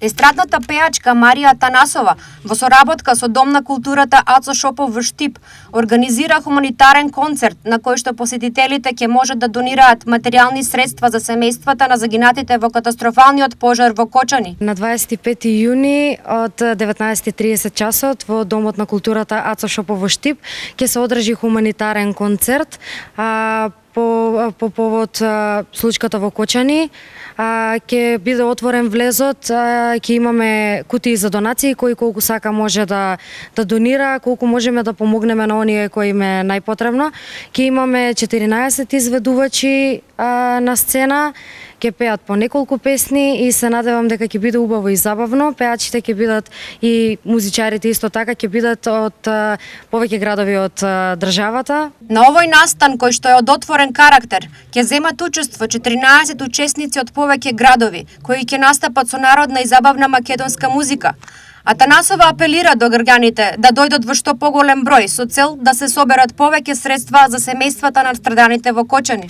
Естрадната пеачка Марија Атанасова во соработка со Дом на културата Ацо Шопов во Штип организира хуманитарен концерт на кој што посетителите ќе можат да донираат материјални средства за семејствата на загинатите во катастрофалниот пожар во Кочани. На 25 јуни од 19:30 часот во Домот на културата Ацо Шопов во Штип ќе се одржи хуманитарен концерт по повод случката во Кочани. Ќе биде отворен влезот, ќе имаме кутии за донации, кој колку сака може да донира, колку можеме да помогнеме на оние кои им е најпотребно. Ќе имаме 14 изведувачи на сцена, ќе пеат по неколку песни и се надевам дека ќе биде убаво и забавно. Пеачите ќе бидат и музичарите исто така ќе бидат од повеќе градови од државата. На овој настан кој што е од отворен карактер, ќе земат учество 14 учесници од повеќе градови, кои ќе настапат со народна и забавна македонска музика. Атанасова апелира до граѓаните да дојдат во што поголем број со цел да се соберат повеќе средства за семејствата на страданите во Кочани.